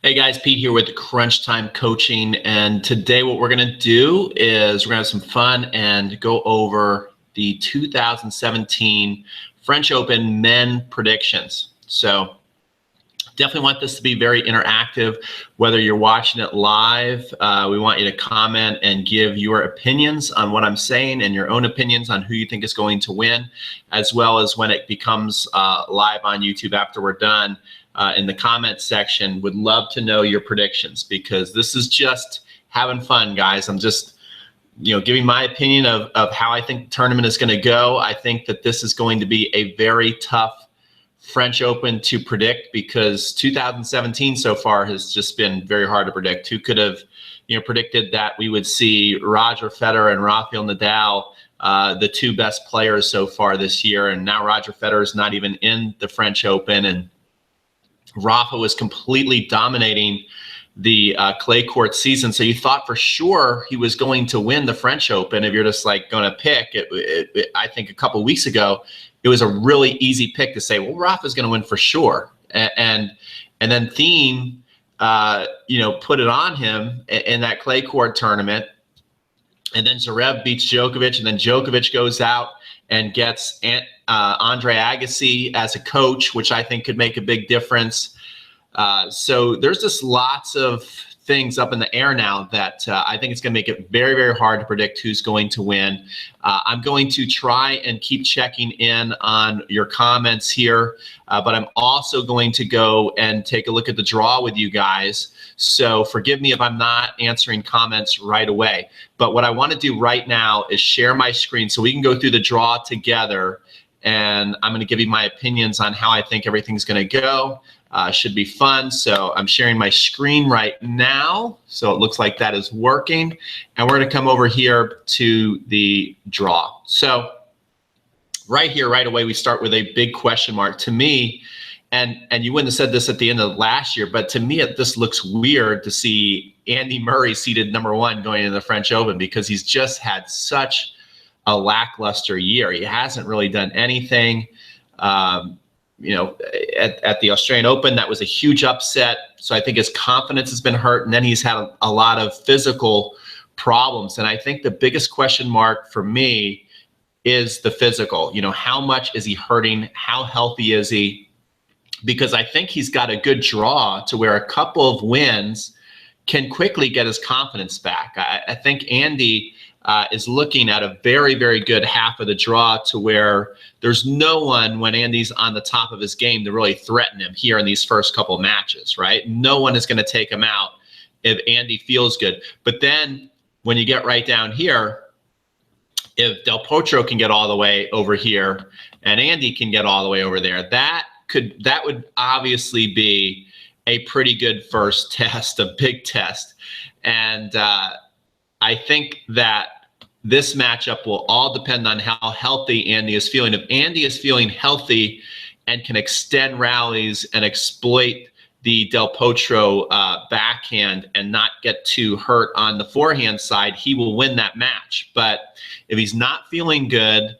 Hey guys, Pete here with Crunch Time Coaching, and today what we're going to do is we're going to have some fun and go over the 2017 French Open men predictions. So definitely want this to be very interactive. Whether you're watching it live, we want you to comment and give your opinions on what I'm saying and your own opinions on who you think is going to win, as well as when it becomes live on YouTube after we're done. In the comment section, would love to know your predictions, because this is just having fun, guys. I'm just, giving my opinion of how I think the tournament is going to go. I think that this is going to be a very tough French Open to predict, because 2017 so far has just been very hard to predict. Who could have, predicted that we would see Roger Federer and Rafael Nadal, the two best players so far this year, and now Roger Federer is not even in the French Open, and Rafa was completely dominating the clay court season. So you thought for sure he was going to win the French Open. If you're just like going to pick it, I think a couple of weeks ago, it was a really easy pick to say, well, Rafa's going to win for sure. And then Thiem, put it on him in that clay court tournament. And then Zverev beats Djokovic, and then Djokovic goes out and gets Andre Agassi as a coach, which I think could make a big difference. So there's just lots of things up in the air now that I think it's going to make it very, very hard to predict who's going to win. I'm going to try and keep checking in on your comments here, but I'm also going to go and take a look at the draw with you guys. So forgive me if I'm not answering comments right away. But what I want to do right now is share my screen so we can go through the draw together. And I'm going to give you my opinions on how I think everything's going to go. Should be fun. So I'm sharing my screen right now. So it looks like that is working. And we're going to come over here to the draw. So right here, right away, we start with a big question mark. To me, and you wouldn't have said this at the end of last year, but to me, this looks weird to see Andy Murray seated #1 going into the French Open, because he's just had such a lackluster year. He hasn't really done anything. At the Australian Open, that was a huge upset. So I think his confidence has been hurt, and then he's had a lot of physical problems. And I think the biggest question mark for me is the physical. How much is he hurting? How healthy is he? Because I think he's got a good draw to where a couple of wins can quickly get his confidence back. I think Andy is looking at a very, very good half of the draw, to where there's no one, when Andy's on the top of his game, to really threaten him here in these first couple matches, right? No one is going to take him out if Andy feels good. But then when you get right down here, if Del Potro can get all the way over here and Andy can get all the way over there, that would obviously be a pretty good first test, a big test. And I think that this matchup will all depend on how healthy Andy is feeling. If Andy is feeling healthy and can extend rallies and exploit the Del Potro backhand and not get too hurt on the forehand side, he will win that match. But if he's not feeling good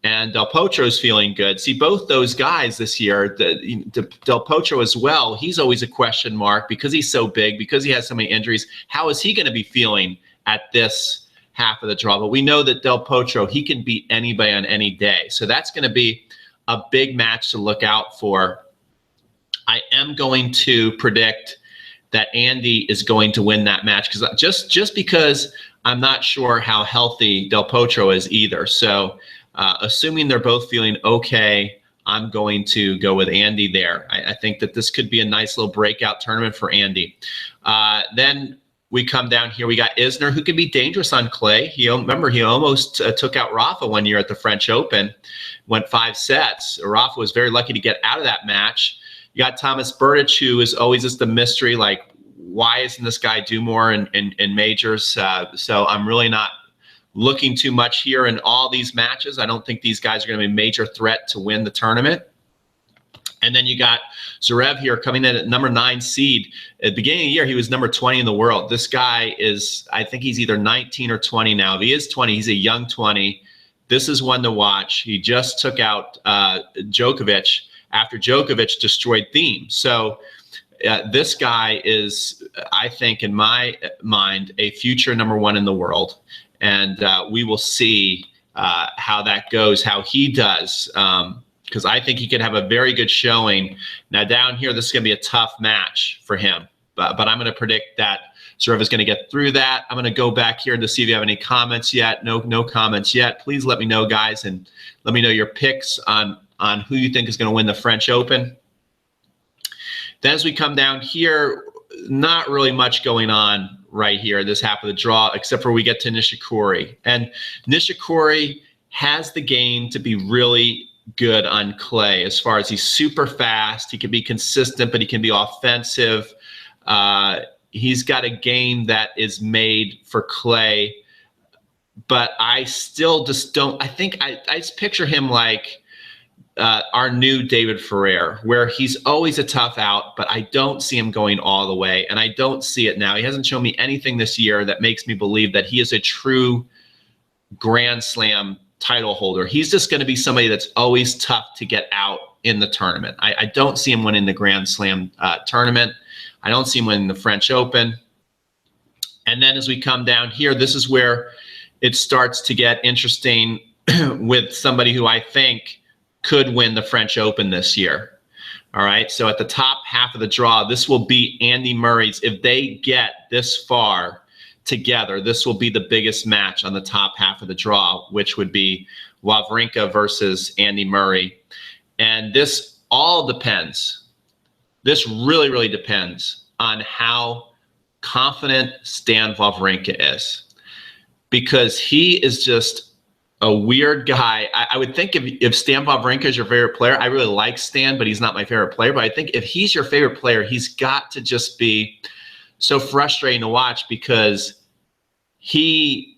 and Del Potro's feeling good, see, both those guys this year, Del Potro as well, he's always a question mark because he's so big, because he has so many injuries. How is he going to be feeling at this half of the draw? But we know that Del Potro, he can beat anybody on any day. So that's going to be a big match to look out for. I am going to predict that Andy is going to win that match, because just because I'm not sure how healthy Del Potro is either. So assuming they're both feeling okay, I'm going to go with Andy there. I think that this could be a nice little breakout tournament for Andy. Then we come down here. We got Isner, who can be dangerous on clay. Remember, he almost took out Rafa one year at the French Open, went 5 sets. Rafa was very lucky to get out of that match. You got Thomas Berdych, who is always just a mystery. Like, why isn't this guy do more in majors? So I'm really not looking too much here in all these matches. I don't think these guys are going to be a major threat to win the tournament. And then you got Zverev here coming in at #9 seed. At the beginning of the year, he was #20 in the world. This guy is, I think he's either 19 or 20 now. If he is 20, he's a young 20. This is one to watch. He just took out Djokovic after Djokovic destroyed Thiem. So This guy is, I think, in my mind, a future #1 in the world. And we will see how that goes, how he does, because I think he could have a very good showing. Now, down here, this is going to be a tough match for him. But I'm going to predict that Zverev is going to get through that. I'm going to go back here to see if you have any comments yet. No comments yet. Please let me know, guys, and let me know your picks on who you think is going to win the French Open. Then as we come down here, not really much going on right here, this half of the draw, except for we get to Nishikori. And Nishikori has the game to be really good on clay as far as he's super fast. He can be consistent, but he can be offensive. He's got a game that is made for clay. But I still just don't, I think I just picture him like our new David Ferrer, where he's always a tough out, but I don't see him going all the way, and I don't see it now. He hasn't shown me anything this year that makes me believe that he is a true Grand Slam title holder. He's just going to be somebody that's always tough to get out in the tournament. I don't see him winning the Grand Slam tournament. I don't see him winning the French Open. And then as we come down here, this is where it starts to get interesting with somebody who I think could win the French Open this year. All right, so at the top half of the draw, this will be Andy Murray's. If they get this far together, this will be the biggest match on the top half of the draw, which would be Wawrinka versus Andy Murray. And this all depends. This really, really depends on how confident Stan Wawrinka is, because he is just a weird guy. I would think if Stan Wawrinka is your favorite player, I really like Stan, but he's not my favorite player. But I think if he's your favorite player, he's got to just be so frustrating to watch, because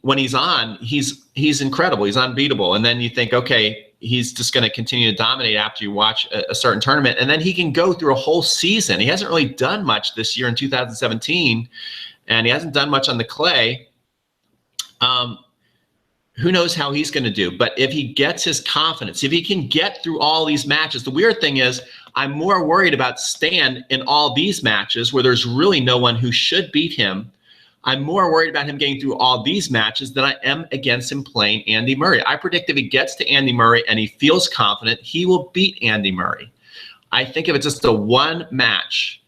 when he's on, he's incredible. He's unbeatable. And then you think, okay, he's just going to continue to dominate after you watch a certain tournament. And then he can go through a whole season. He hasn't really done much this year in 2017, and he hasn't done much on the clay. Who knows how he's going to do? But if he gets his confidence, if he can get through all these matches, the weird thing is I'm more worried about Stan in all these matches where there's really no one who should beat him. I'm more worried about him getting through all these matches than I am against him playing Andy Murray. I predict if he gets to Andy Murray and he feels confident, he will beat Andy Murray. I think if it's just a one match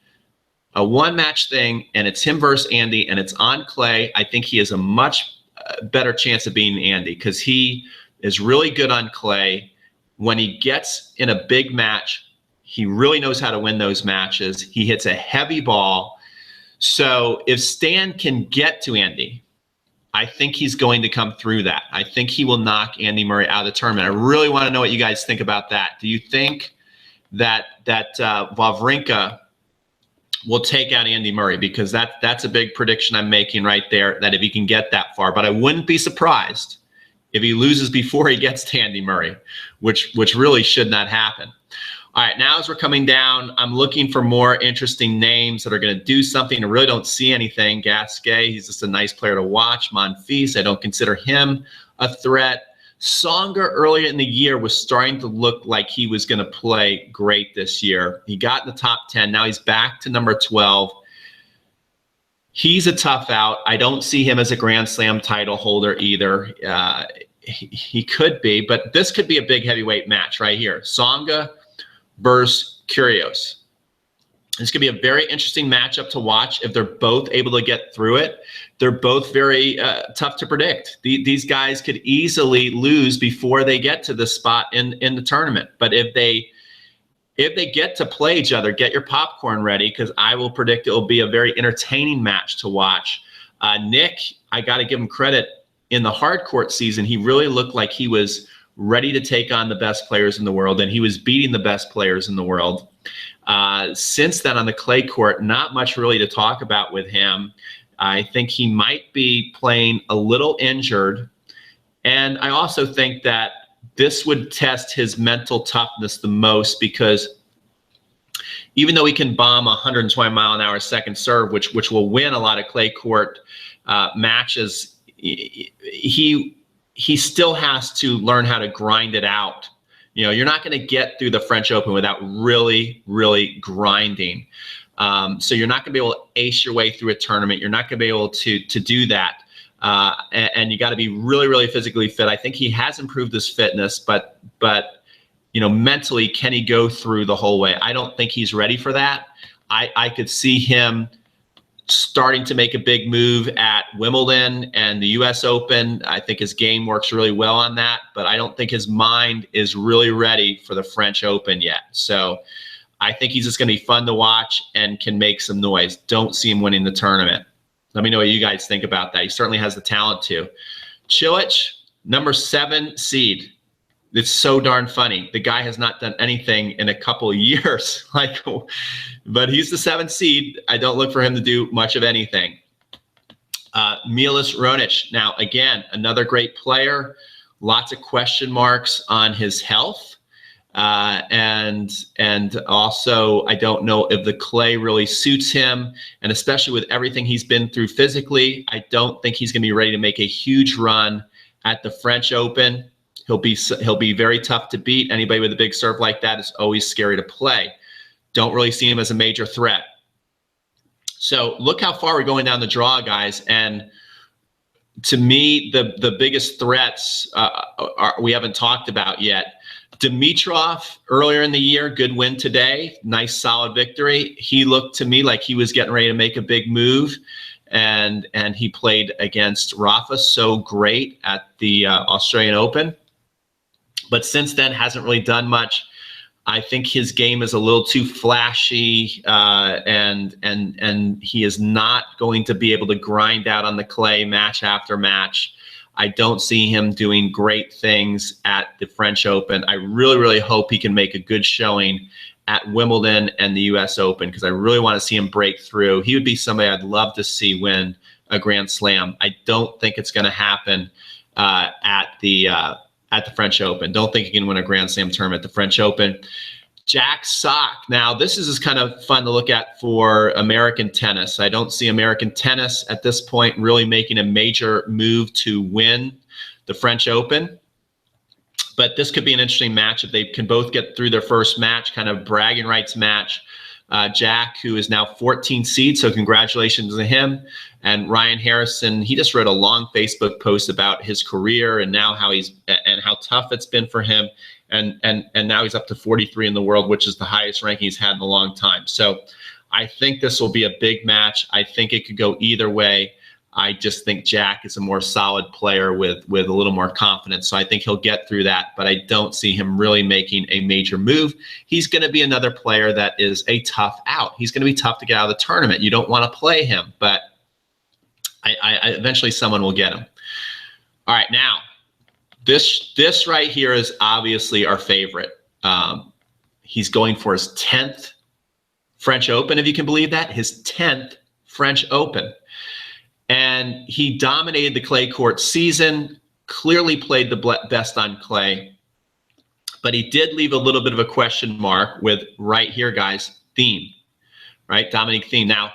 thing, and it's him versus Andy, and it's on clay, I think he has a much better chance of beating Andy, because he is really good on clay. When he gets in a big match, he really knows how to win those matches. He hits a heavy ball. So if Stan can get to Andy, I think he's going to come through that. I think he will knock Andy Murray out of the tournament. I really want to know what you guys think about that. Do you think that Wawrinka will take out Andy Murray? Because that's a big prediction I'm making right there, that if he can get that far. But I wouldn't be surprised if he loses before he gets to Andy Murray, which really should not happen. All right, now as we're coming down, I'm looking for more interesting names that are going to do something. I really don't see anything. Gasquet, he's just a nice player to watch. Monfils, I don't consider him a threat. Tsonga earlier in the year was starting to look like he was going to play great this year. He got in the top 10. Now he's back to number 12. He's a tough out. I don't see him as a Grand Slam title holder either. He could be, but this could be a big heavyweight match right here. Tsonga versus Kyrgios. This could be a very interesting matchup to watch if they're both able to get through it. They're both very tough to predict. These guys could easily lose before they get to the spot in the tournament. But if they get to play each other, get your popcorn ready, because I will predict it will be a very entertaining match to watch. Nick, I got to give him credit. In the hard court season, he really looked like he was ready to take on the best players in the world, and he was beating the best players in the world. Since then, on the clay court, not much really to talk about with him. I think he might be playing a little injured, and I also think that this would test his mental toughness the most, because even though he can bomb 120-mile-an-hour second serve, which will win a lot of clay court matches, he still has to learn how to grind it out. You know, you're not going to get through the French Open without really, really grinding. So you're not going to be able to ace your way through a tournament. You're not going to be able to do that. And you got to be really, really physically fit. I think he has improved his fitness, but mentally, can he go through the whole way? I don't think he's ready for that. I could see him starting to make a big move at Wimbledon and the US Open. I think his game works really well on that, but I don't think his mind is really ready for the French Open yet. So I think he's just going to be fun to watch and can make some noise. Don't see him winning the tournament. Let me know what you guys think about that. He certainly has the talent to. Cilic, number 7 seed. It's so darn funny. The guy has not done anything in a couple of years, but he's the 7th seed. I don't look for him to do much of anything. Milos Raonic. Now, again, another great player. Lots of question marks on his health. And also, I don't know if the clay really suits him. And especially with everything he's been through physically, I don't think he's going to be ready to make a huge run at the French Open. He'll be very tough to beat. Anybody with a big serve like that is always scary to play. Don't really see him as a major threat. So look how far we're going down the draw, guys. And to me, the biggest threats we haven't talked about yet. Dimitrov, earlier in the year, good win today. Nice, solid victory. He looked to me like he was getting ready to make a big move. And he played against Rafa so great at the Australian Open. But since then, hasn't really done much. I think his game is a little too flashy, and he is not going to be able to grind out on the clay match after match. I don't see him doing great things at the French Open. I really, really hope he can make a good showing at Wimbledon and the US Open, because I really want to see him break through. He would be somebody I'd love to see win a Grand Slam. I don't think it's going to happen at the French Open. Don't think he can win a Grand Slam tournament at the French Open. Jack Sock. Now, this is kind of fun to look at for American tennis. I don't see American tennis at this point really making a major move to win the French Open. But this could be an interesting match if they can both get through their first match, kind of bragging rights match. Jack, who is now 14 seed, so congratulations to him. And Ryan Harrison, he just wrote a long Facebook post about his career and now how tough it's been for him. And now he's up to 43 in the world, which is the highest ranking he's had in a long time. So I think this will be a big match. I think it could go either way. I just think Jack is a more solid player with a little more confidence. So I think he'll get through that, but I don't see him really making a major move. He's going to be another player that is a tough out. He's going to be tough to get out of the tournament. You don't want to play him, but I eventually someone will get him. All right, now this right here is obviously our favorite. He's going for his 10th French Open, if you can believe that, his 10th French Open. And he dominated the clay court season, clearly played the best on clay, but he did leave a little bit of a question mark with right here, guys, Thiem, right? Dominic Thiem. Now,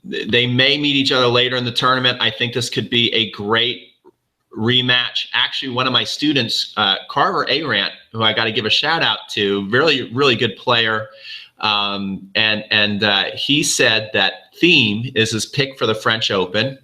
they may meet each other later in the tournament. I think this could be a great rematch. Actually, one of my students, Carver Arant, who I got to give a shout out to, really, really good player. He said that Thiem is his pick for the French Open,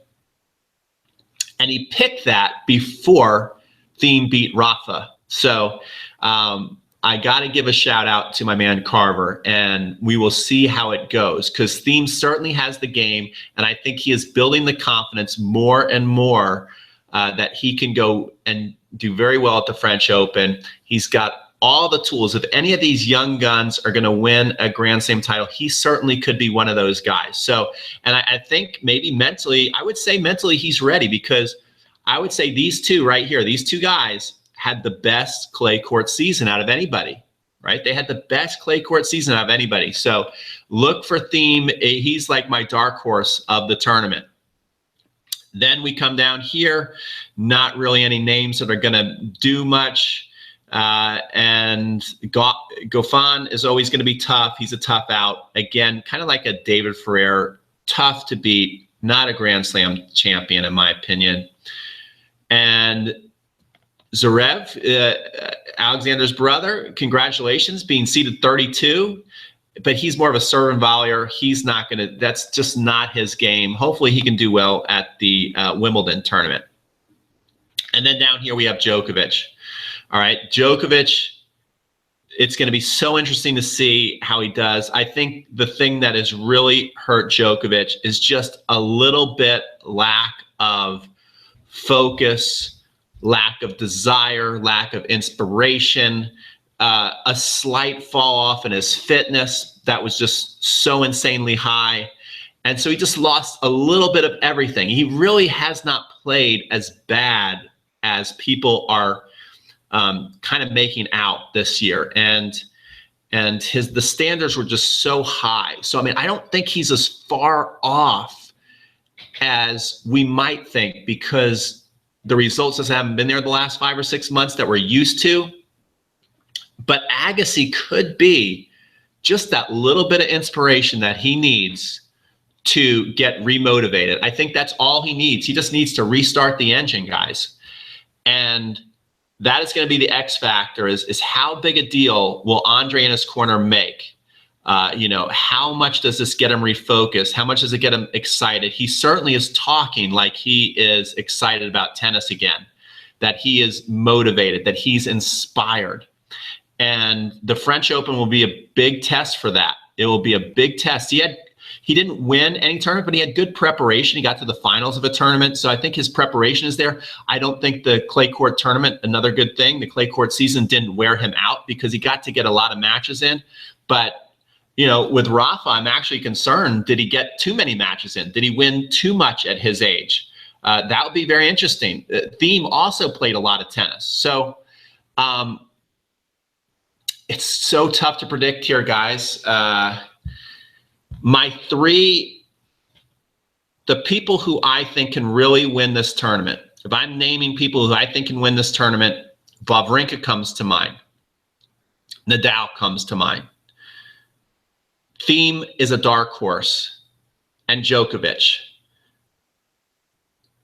and he picked that before Thiem beat Rafa. So I got to give a shout out to my man Carver, and we will see how it goes, because Thiem certainly has the game, and I think he is building the confidence more and more that he can go and do very well at the French Open. He's got all the tools. If any of these young guns are going to win a Grand Slam title, he certainly could be one of those guys. So, and I think maybe mentally, I would say mentally he's ready, because I would say these two right here, these two guys had the best clay court season out of anybody, right? They had the best clay court season out of anybody. So look for Thiem. He's like my dark horse of the tournament. Then we come down here, not really any names that are going to do much. And Goffin is always going to be tough. He's a tough out. Again, kind of like a David Ferrer, tough to beat, not a Grand Slam champion, in my opinion. And Zverev, Alexander's brother, congratulations, being seeded 32. but he's more of a serve and volleyer. He's not going to, that's just not his game. Hopefully he can do well at the Wimbledon tournament. And then down here we have Djokovic. All right, Djokovic, it's going to be so interesting to see how he does. I think the thing that has really hurt Djokovic is just a little bit lack of focus, lack of desire, lack of inspiration, a slight fall off in his fitness that was just so insanely high. And so he just lost a little bit of everything. He really has not played as bad as people are kind of making out this year. And the standards were just so high. So, I mean, I don't think he's as far off as we might think, because the results just haven't been there the last 5 or 6 months that we're used to. But Agassi could be just that little bit of inspiration that he needs to get remotivated. I think that's all he needs. He just needs to restart the engine, guys. And that is going to be the X factor, is how big a deal will Andre in his corner make? You know, how much does this get him refocused? How much does it get him excited? He certainly is talking like he is excited about tennis again, that he is motivated, that he's inspired. And the French Open will be a big test for that. It will be a big test. He didn't win any tournament, but he had good preparation. He got to the finals of a tournament. So I think his preparation is there. I don't think the clay court tournament, another good thing, the clay court season didn't wear him out because he got to get a lot of matches in. But, you know, with Rafa, I'm actually concerned, did he get too many matches in? Did he win too much at his age? That would be very interesting. Thiem also played a lot of tennis. So it's so tough to predict here, guys. My three, the people who I think can really win this tournament, if I'm naming people who I think can win this tournament, Wawrinka comes to mind. Nadal comes to mind. Thiem is a dark horse, and Djokovic.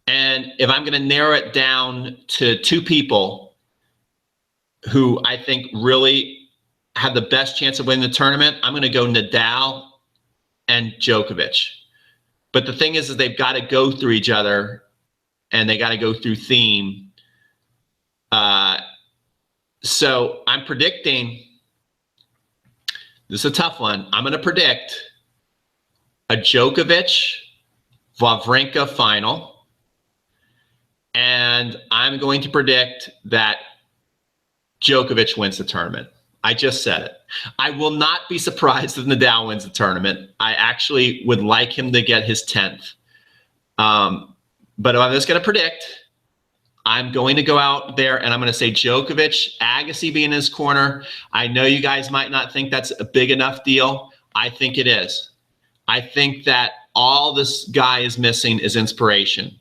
And if I'm going to narrow it down to two people who I think really have the best chance of winning the tournament, I'm going to go Nadal and Djokovic. But the thing is they've got to go through each other, and they got to go through Thiem. So I'm predicting, this is a tough one, I'm going to predict a Djokovic-Wawrinka final, and I'm going to predict that Djokovic wins the tournament. I just said it. I will not be surprised if Nadal wins the tournament. I actually would like him to get his 10th. But if I'm just going to predict, I'm going to go out there and I'm going to say Djokovic, Agassi be in his corner. I know you guys might not think that's a big enough deal. I think it is. I think that all this guy is missing is inspiration.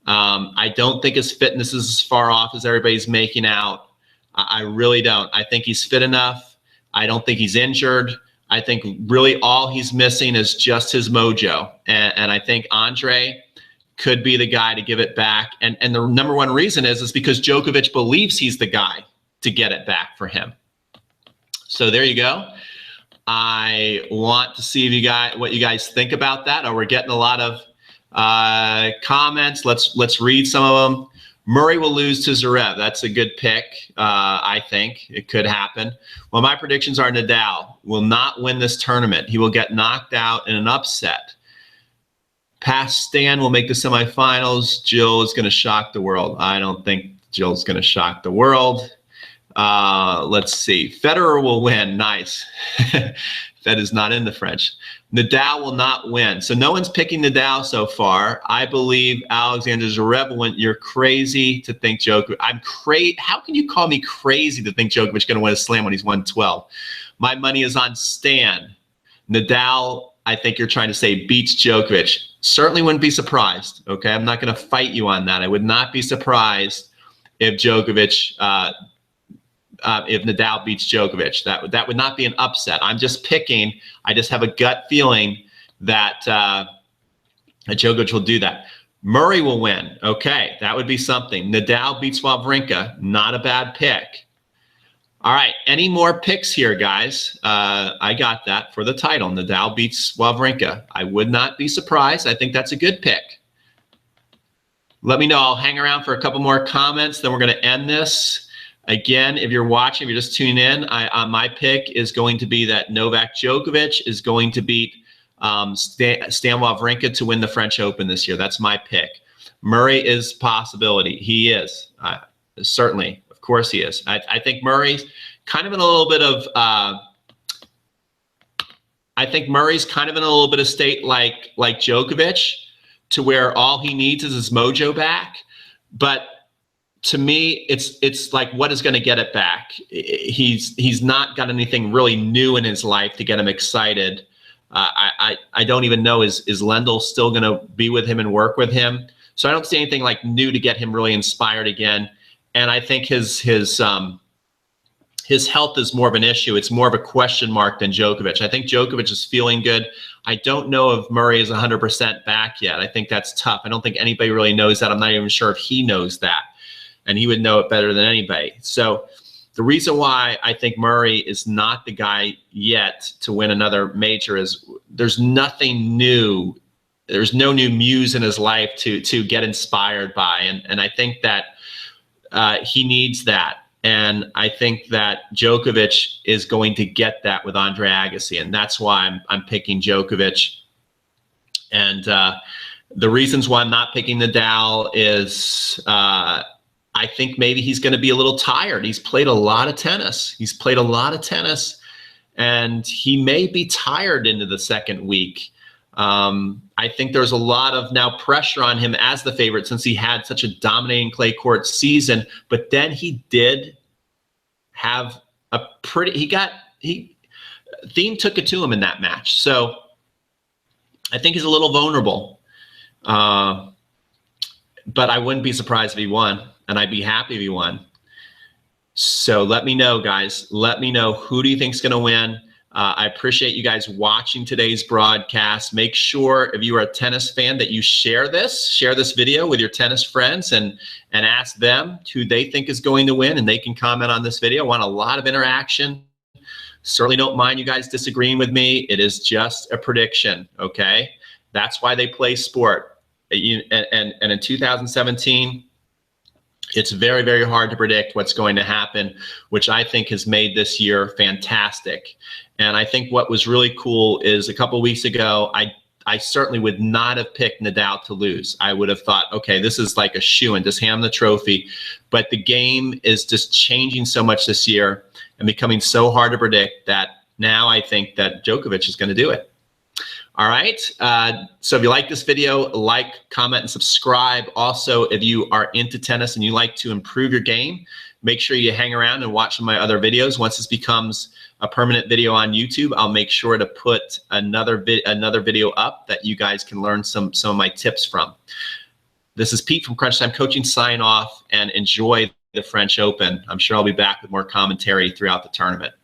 I don't think his fitness is as far off as everybody's making out. I really don't. I think he's fit enough. I don't think he's injured. I think really all he's missing is just his mojo. And I think Andre could be the guy to give it back. And the number one reason is because Djokovic believes he's the guy to get it back for him. So there you go. I want to see what you guys think about that. We're getting a lot of comments. Let's read some of them. Murray will lose to Zverev. That's a good pick. I think it could happen. Well, my predictions are Nadal will not win this tournament. He will get knocked out in an upset. Past Stan will make the semifinals. Jill is going to shock the world. I don't think Jill's going to shock the world. Let's see. Federer will win. Nice. That is not in the French. Nadal will not win. So no one's picking Nadal so far. I believe Alexander Zverev will win. You're crazy to think Djokovic. I'm crazy. How can you call me crazy to think Djokovic is going to win a slam when he's won 12? My money is on Stan. Nadal, I think you're trying to say, beats Djokovic. Certainly wouldn't be surprised. Okay, I'm not going to fight you on that. I would not be surprised if Djokovic if Nadal beats Djokovic. That would not be an upset. I'm just picking. I just have a gut feeling that Djokovic will do that. Murray will win. Okay, that would be something. Nadal beats Wawrinka. Not a bad pick. All right, any more picks here, guys? I got that for the title. Nadal beats Wawrinka. I would not be surprised. I think that's a good pick. Let me know. I'll hang around for a couple more comments, then we're going to end this. Again, if you're watching, if you're just tuning in, my pick is going to be that Novak Djokovic is going to beat Stan Wawrinka to win the French Open this year. That's my pick. Murray is possibility. He is. Certainly. Of course he is. I think Murray's kind of in a little bit of state like Djokovic, to where all he needs is his mojo back. But to me, it's like, what is going to get it back? He's not got anything really new in his life to get him excited. I don't even know, is Lendl still going to be with him and work with him? So I don't see anything like new to get him really inspired again. And I think his health is more of an issue. It's more of a question mark than Djokovic. I think Djokovic is feeling good. I don't know if Murray is 100% back yet. I think that's tough. I don't think anybody really knows that. I'm not even sure if he knows that. And he would know it better than anybody. So the reason why I think Murray is not the guy yet to win another major is there's nothing new. There's no new muse in his life to get inspired by. And I think that he needs that. And I think that Djokovic is going to get that with Andre Agassi. And that's why I'm picking Djokovic. And the reasons why I'm not picking Nadal is I think maybe he's going to be a little tired. He's played a lot of tennis. And he may be tired into the second week. I think there's a lot of now pressure on him as the favorite since he had such a dominating clay court season. But then he did have a pretty, Thiem took it to him in that match. So I think he's a little vulnerable. But I wouldn't be surprised if he won, and I'd be happy if he won. So let me know, guys. Let me know, who do you think is going to win? I appreciate you guys watching today's broadcast. Make sure, if you are a tennis fan, that you share this video with your tennis friends and ask them who they think is going to win, and they can comment on this video. I want a lot of interaction. Certainly don't mind you guys disagreeing with me. It is just a prediction, okay? That's why they play sport. And in 2017, it's very, very hard to predict what's going to happen, which I think has made this year fantastic. And I think what was really cool is a couple of weeks ago, I certainly would not have picked Nadal to lose. I would have thought, okay, this is like a shoo-in, just hand him the trophy. But the game is just changing so much this year and becoming so hard to predict that now I think that Djokovic is going to do it. All right. So if you like this video, like, comment, and subscribe. Also, if you are into tennis and you like to improve your game, make sure you hang around and watch my other videos. Once this becomes a permanent video on YouTube, I'll make sure to put another video up that you guys can learn some of my tips from. This is Pete from Crunch Time Coaching. Sign off and enjoy the French Open. I'm sure I'll be back with more commentary throughout the tournament.